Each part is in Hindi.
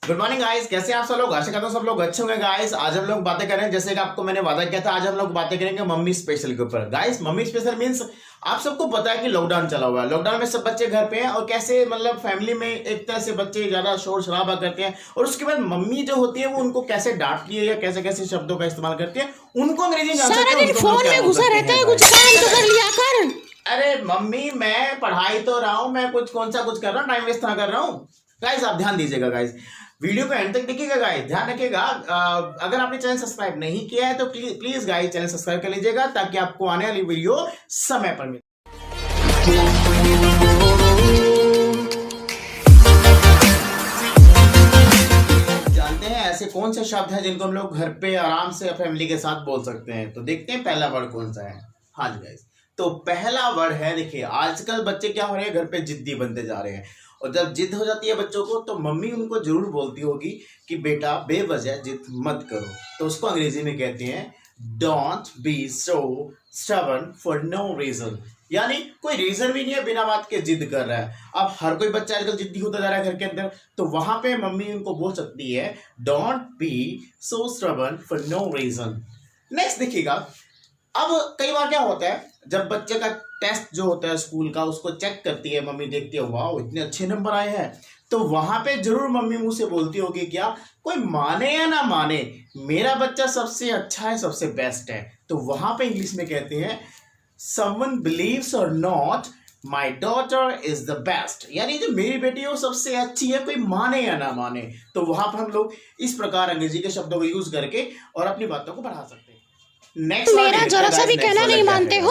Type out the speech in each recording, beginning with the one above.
गुड मॉर्निंग गाइस, कैसे आप सब लोग? आशा करता हूं सब लोग अच्छे होंगे। गाइस आज हम लोग बातें करें, जैसे कि आपको मैंने वादा किया था, आज हम लोग बातें करेंगे मम्मी स्पेशल के ऊपर। गाइस मम्मी स्पेशल मींस आप सबको पता है कि लॉकडाउन चला हुआ है। लॉकडाउन में सब बच्चे घर पे हैं और कैसे मतलब फैमिली में एक तरह से बच्चे ज्यादा शोर शराबा करते हैं और उसके बाद मम्मी जो होती है वो उनको कैसे डांटती है या कैसे कैसे शब्दों का इस्तेमाल करती है, उनको अंग्रेजी में सारा दिन फोन में घुसा रहता है, कुछ काम तो कर लिया कर। अरे मम्मी मैं पढ़ाई तो रहा हूँ, मैं कुछ कौन सा कुछ कर रहा हूँ, टाइम वेस्ट ना कर रहा हूँ। गाइस आप ध्यान दीजिएगा, गाइस वीडियो को एंड तक देखिएगा। गाइस ध्यान रखिएगा, अगर आपने चैनल सब्सक्राइब नहीं किया है तो प्लीज गाइस चैनल सब्सक्राइब कर लीजिएगा ताकि आपको आने वाली वीडियो समय पर मिले। जानते हैं ऐसे कौन से शब्द हैं जिनको हम लोग घर पे आराम से फैमिली के साथ बोल सकते हैं? तो देखते हैं पहला वर्ड कौन सा है। हाँ जी गाइस, तो पहला वर्ड है, देखिए आजकल बच्चे क्या हो रहे हैं, घर पे जिद्दी बनते जा रहे हैं और जब जिद हो जाती है बच्चों को तो मम्मी उनको जरूर बोलती होगी कि बेटा बेवजह जिद मत करो। तो उसको अंग्रेजी में कहते हैं don't be so stubborn for no reason, यानी कोई रीजन भी नहीं है, बिना बात के जिद कर रहा है। अब हर कोई बच्चा आजकल जिद्दी होता जा रहा है घर के अंदर, तो वहां पे मम्मी उनको बोल सकती है don't be so stubborn for no reason. Next देखिएगा, अब कई बार क्या होता है जब बच्चे का टेस्ट जो होता है स्कूल का उसको चेक करती है मम्मी, देखती है वाह इतने अच्छे नंबर आए हैं, तो वहां पे जरूर मम्मी मुंह से बोलती होगी क्या, कोई माने या ना माने मेरा बच्चा सबसे अच्छा है, सबसे बेस्ट है। तो वहां पे इंग्लिश में कहते हैं समवन बिलीव्स और not my daughter is the best, यानी जो मेरी बेटी है वो सबसे अच्छी है, कोई माने या ना माने। तो वहां पर हम लोग इस प्रकार अंग्रेजी के शब्दों को यूज करके और अपनी बातों को बढ़ा सकते हैं। नेक्स्ट मेरा जरा सा भी कहना नहीं मानते हो।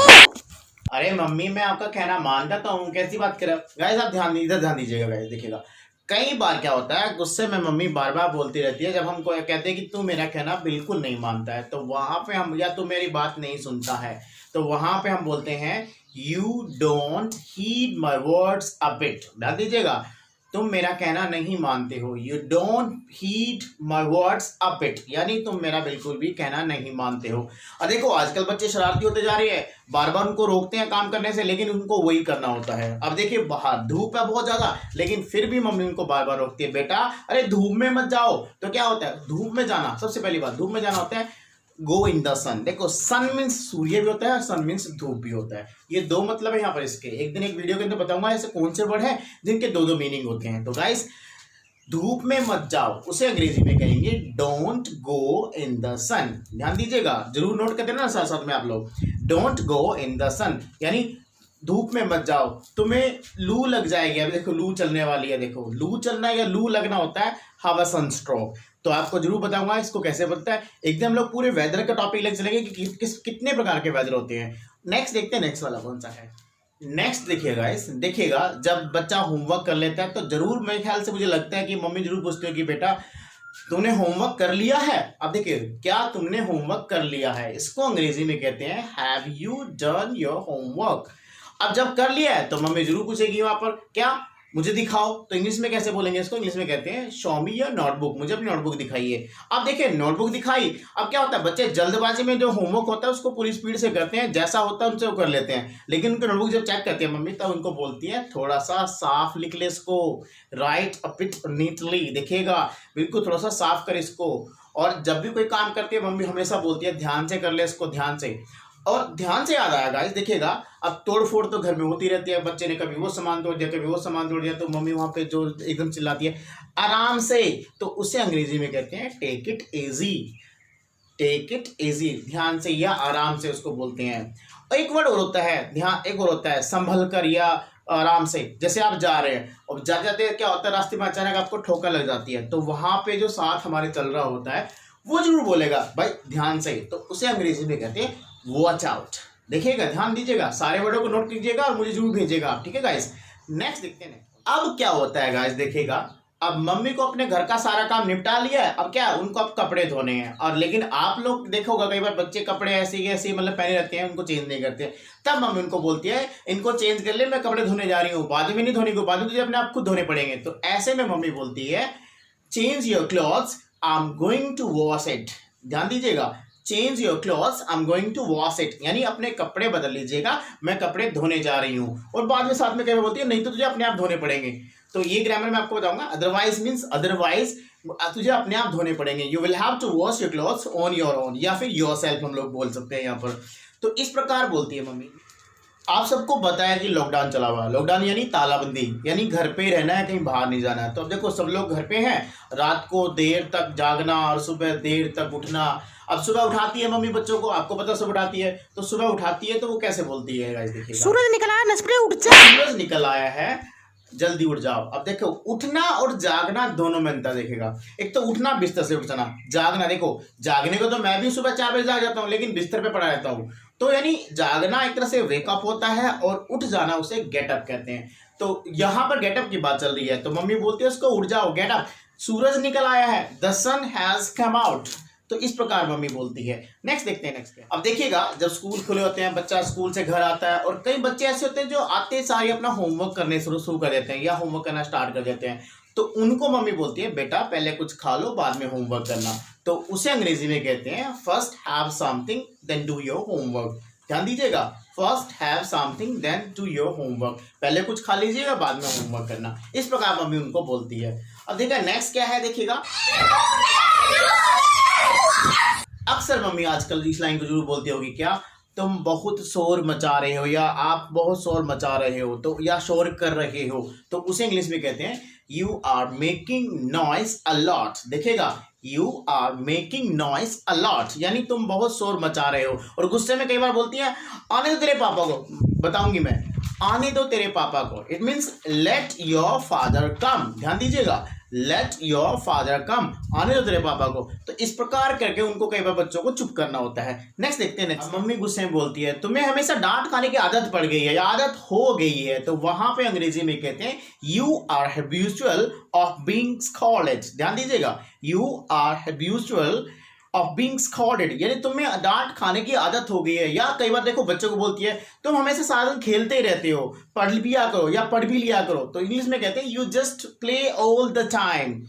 अरे मम्मी मैं आपका कहना मान जाता हूँ, कैसी बात कर रहे हो? गाइस आप इधर ध्यान दीजिएगा। गाइस देखिएगा, कई बार क्या होता है गुस्से में मम्मी बार बार बोलती रहती है, जब हमको कहते हैं कि तू मेरा कहना बिल्कुल नहीं मानता है, तो वहां पे हम, या तू मेरी बात नहीं सुनता है, तो वहां पे हम बोलते हैं you don't heed my words a bit. ध्यान दीजिएगा, तुम मेरा कहना नहीं मानते हो, you don't heed my words a bit, यानी तुम मेरा बिल्कुल भी कहना नहीं मानते हो। और देखो आजकल बच्चे शरारती होते जा रहे हैं, बार बार उनको रोकते हैं काम करने से, लेकिन उनको वही करना होता है। अब देखिए बाहर धूप है बहुत ज्यादा, लेकिन फिर भी मम्मी उनको बार बार रोकती है, बेटा अरे धूप में मत जाओ। तो क्या होता है, धूप में जाना, सबसे पहली बात धूप में जाना होता है गो इन द सन। देखो सन मीन्स सूर्य भी होता है और सन मीन्स धूप भी होता है, ये दो मतलब है यहाँ पर इसके। एक दिन एक वीडियो के अंदर बताऊंगा ऐसे कौन से वर्ड है जिनके दो दो मीनिंग होते हैं। तो गाइस धूप में मत जाओ, उसे अंग्रेजी में कहेंगे डोंट गो इन द सन। ध्यान दीजिएगा, जरूर नोट कर देना ना साथ साथ में आप लोग, डोंट गो इन द सन यानी धूप में मत जाओ, तुम्हें लू लग जाएगी। अभी देखो लू चलने वाली है, देखो लू चलना या लू लगना होता है हैव अ सनस्ट्रोक। तो आपको जरूर बताऊंगा इसको कैसे बनता है। एकदम लोग पूरे वेदर का टॉपिक लेके चलेंगे कि कितने प्रकार के वेदर होते हैं। नेक्स्ट देखते हैं नेक्स्ट वाला कौन सा है। नेक्स्ट देखिएगा, इस देखिएगा जब बच्चा होमवर्क कर लेता है तो जरूर मेरे ख्याल से मुझे लगता है कि मम्मी जरूर पूछती है कि बेटा तुमने होमवर्क कर लिया है। अब देखिए क्या तुमने होमवर्क कर लिया है, इसको अंग्रेजी में कहते हैं have you done your homework. अब जब कर लिया है तो मम्मी जरूर पूछेगी वहां पर क्या, मुझे दिखाओ। तो इंग्लिश में कैसे बोलेंगे इसको, इंग्लिश में कहते हैं शो मी योर नोटबुक, मुझे अपनी नोटबुक दिखाइए। अब देखिए नोटबुक दिखाई, अब क्या होता है बच्चे जल्दबाजी में जो होमवर्क होता है उसको पूरी स्पीड से करते हैं, जैसा होता है उनसे वो कर लेते हैं, लेकिन उनकी नोटबुक जब चेक करती है मम्मी तब उनको बोलती है थोड़ा सा साफ लिख ले इसको, राइट अ बिट नीटली, देखिएगा बिल्कुल थोड़ा सा साफ कर इसको। और जब भी कोई काम करती है मम्मी हमेशा बोलती है ध्यान से कर ले इसको, ध्यान से। और ध्यान से याद आया गाइस, देखिएगा अब तोड़ फोड़ तो घर में होती रहती है, बच्चे ने कभी वो सामान तोड़ दिया कभी वो सामान तोड़ दिया, तो मम्मी वहां पे जो एकदम चिल्लाती है आराम से, तो उसे अंग्रेजी में कहते हैं take it easy. Take it easy, ध्यान से या आराम से उसको बोलते हैं। और एक वर्ड और होता है ध्यान, एक और होता है संभल कर या आराम से। जैसे आप जा रहे हैं और जाते जाते क्या होता है रास्ते में अचानक आपको ठोकर लग जाती है, तो वहां पे जो साथ हमारे चल रहा होता है वो जरूर बोलेगा भाई ध्यान से, तो उसे अंग्रेजी में कहते हैं वॉच आउट। देखिएगा ध्यान दीजिएगा, सारे वर्डों को नोट कीजिएगा और मुझे जरूर भेजिएगा आप, ठीक है गाइस। नेक्स्ट देखते हैं अब क्या होता है गाइस, देखिएगा अब मम्मी को अपने घर का सारा काम निपटा लिया है, अब क्या उनको अब कपड़े धोने हैं। और लेकिन आप लोग देखोगा कई बार बच्चे कपड़े ऐसे ऐसे मतलब पहने रहते हैं, उनको चेंज नहीं करते, तब मम्मी उनको बोलती है इनको चेंज कर ले, मैं कपड़े धोने जा रही हूँ, बाद में नहीं धोने को, बाद में तुझे अपने आप खुद धोने पड़ेंगे। तो ऐसे में मम्मी बोलती है change your clothes I am going to wash it. ध्यान दीजिएगा, change your clothes I am going to wash it, यानी अपने कपड़े बदल लीजिएगा, मैं कपड़े धोने जा रही हूँ। और बाद में साथ में क्या बोलती है नहीं तो तुझे अपने आप धोने पड़ेंगे। तो ये ग्रामर मैं आपको बताऊंगा। अदरवाइज मीन्स अदरवाइज तुझे अपने आप धोने पड़ेंगे। You will have to wash your clothes on your own, या फिर योर सेल्फ हम लोग बोल सकते हैं यहाँ पर। तो इस प्रकार बोलती है मम्मी। आप सबको पता है कि लॉकडाउन चला हुआ है। लॉकडाउन यानी तालाबंदी, यानी घर पे ही रहना है, कहीं बाहर नहीं जाना है। तो अब देखो सब लोग घर पे हैं, रात को देर तक जागना और सुबह देर तक उठना। अब सुबह उठाती है मम्मी बच्चों को, आपको पता सुबह उठाती है, तो सुबह उठाती है तो वो कैसे बोलती है गाइस देखिएगा। सूरज निकल आया, नसपरे उठ जा। सूरज निकल आया है, जल्दी उठ जाओ। अब देखो उठना और जागना दोनों में अंतर देखेगा। एक तो उठना बिस्तर से उठ जाना, जागना देखो जागने को तो मैं भी सुबह 4 बजे जाग जाता हूँ, लेकिन बिस्तर पे पड़ा रहता हूँ। तो यानी जागना एक तरह से वेकअप होता है और उठ जाना उसे गेटअप कहते हैं। तो यहाँ पर गेटअप की बात चल रही है, तो मम्मी बोलती है उसको उठ जाओ, गेटअप, सूरज निकल आया है, the sun has come out. तो इस प्रकार मम्मी बोलती है। नेक्स्ट देखते हैं नेक्स्ट। अब देखिएगा जब स्कूल खुले होते हैं, बच्चा स्कूल से घर आता है, और कई बच्चे ऐसे होते हैं जो आते सारे अपना होमवर्क करने शुरू कर देते हैं या होमवर्क करना स्टार्ट कर देते हैं। तो उनको मम्मी बोलती है बेटा पहले कुछ खा लो, बाद में होमवर्क करना। तो उसे अंग्रेजी में कहते हैं first have something then do your homework. ध्यान दीजिएगा, first have something then do your homework, पहले कुछ खा लीजिएगा बाद में होमवर्क करना। इस प्रकार मम्मी उनको बोलती है। अब देखिए नेक्स्ट क्या है, देखिएगा अक्सर मम्मी आजकल इस लाइन को जरूर बोलती होगी, क्या तुम बहुत शोर मचा रहे हो, या आप बहुत शोर मचा रहे हो, तो या शोर कर रहे हो, तो उसे इंग्लिश में कहते हैं you are making noise a lot. देखिएगा you are making noise a lot, यानी तुम बहुत शोर मचा रहे हो। और गुस्से में कई बार बोलती है आने दो तेरे पापा को, बताऊंगी मैं, आने दो तेरे पापा को। It means let your father कम। ध्यान दीजिएगा, लेट योर फादर कम, आने दो तेरे पापा को। तो इस प्रकार करके उनको कई बार बच्चों को चुप करना होता है। नेक्स्ट देखते हैं नेक्स्ट। मम्मी गुस्से में बोलती है तुम्हें हमेशा डांट खाने की आदत पड़ गई है या आदत हो गई है, तो वहां पे अंग्रेजी में कहते हैं you are habitual of being scolded. ध्यान दीजिएगा, you are habitual of being scolded, यानी तुम्हें डांट खाने की आदत हो गई है। या कई बार देखो बच्चों को बोलती है तुम हमेशा सारा दिन खेलते ही रहते हो, पढ़ लिया करो या पढ़ भी लिया करो। तो इंग्लिश में कहते हैं you just play all the time,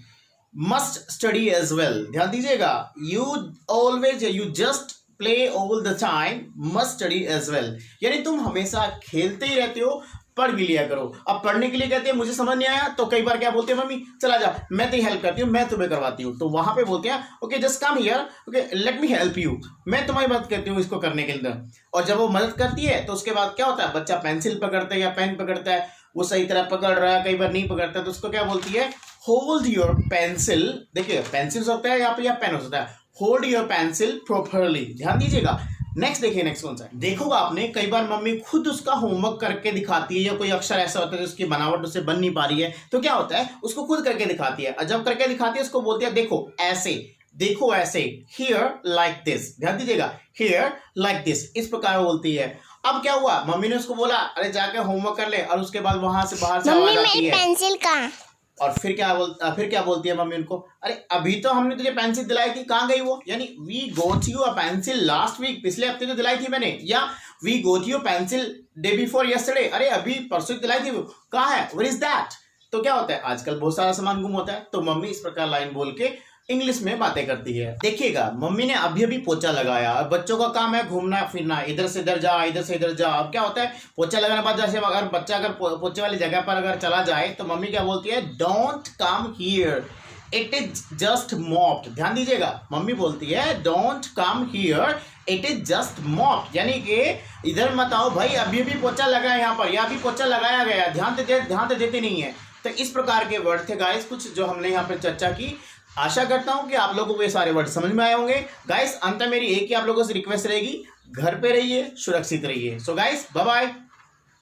must study as well. ध्यान दीजिएगा, you always, you just play all the time, must study as well, यानी तुम हमेशा खेलते ही रहते हो, पढ़ भी लिया करो। अब पढ़ने के लिए कहते हैं मुझे समझ नहीं आया, तो कई बार क्या बोलते हैं मम्मी चला जा, मैं तेरी हेल्प करती हूँ, मैं तुम्हें करवाती हूँ। तो वहां पे बोलते हैं okay just come here, okay let me help you, मैं तुम्हारी मदद करती हूँ इसको करने के लिए। और जब वो मदद करती है तो उसके बाद क्या होता है, बच्चा पेंसिल पकड़ता है या पेन पकड़ता है, वो सही तरह पकड़ रहा है, कई बार नहीं पकड़ता, तो उसको क्या बोलती है होल्ड योर पेंसिल। देखिए पेंसिल होता है यहाँ पे या पेन हो सकता है, होल्ड योर पेंसिल प्रॉपरली। ध्यान दीजिएगा। नेक्स्ट देखिए, नेक्स्ट कौन सा है, देखोगा आपने कई बार मम्मी खुद उसका होमवर्क करके दिखाती है, या कोई अक्षर ऐसा होता है जिसकी बनावट उससे बन नहीं पा रही है, तो क्या होता है उसको खुद करके दिखाती है। और जब करके दिखाती है उसको बोलती है देखो ऐसे, देखो ऐसे, हियर लाइक दिस। ध्यान दीजिएगा, हियर लाइक दिस, इस प्रकार बोलती है। अब क्या हुआ, मम्मी ने उसको बोला अरे जाके होमवर्क कर ले, और उसके बाद वहां से बाहर से आवाज आती है पेंसिल कहाँ, और फिर क्या बोलती है मम्मी उनको, अरे अभी तो हमने तुझे पेंसिल दिलाई थी, कहाँ गई वो। यानी we got you a pencil last week, पिछले हफ्ते तो दिलाई थी मैंने, या we got you pencil day before yesterday, अरे अभी परसों दिलाई थी, वो कहाँ है, व्हेयर इज दैट। तो क्या होता है आजकल बहुत सारा सामान गुम होता है, तो मम्मी इस प्रकार लाइन बोल के इंग्लिश में बातें करती है। देखिएगा मम्मी ने अभी अभी पोछा लगाया, और बच्चों का काम है घूमना फिरना, इधर से इधर जा, इधर से इधर जा। अब क्या होता है पोछा लगाने के बाद जैसे अगर बच्चा अगर पोछे वाली जगह पर अगर चला जाए, तो मम्मी क्या बोलती है don't come here, it is just mopped. ध्यान दीजिएगा, मम्मी बोलती है don't come here, it is just mopped, यानी कि इधर मत आओ भाई, अभी अभी पोछा लगा है यहाँ पर, या अभी पोछा लगाया गया, ध्यान तो देते नहीं है। तो इस प्रकार के वर्ड थे गाइस कुछ जो हमने यहाँ पे चर्चा की। आशा करता हूं कि आप लोगों को ये सारे वर्ड समझ में आए होंगे। गाइस अंत में मेरी एक ही आप लोगों से रिक्वेस्ट रहेगी, घर पे रहिए, सुरक्षित रहिए। So guys bye bye.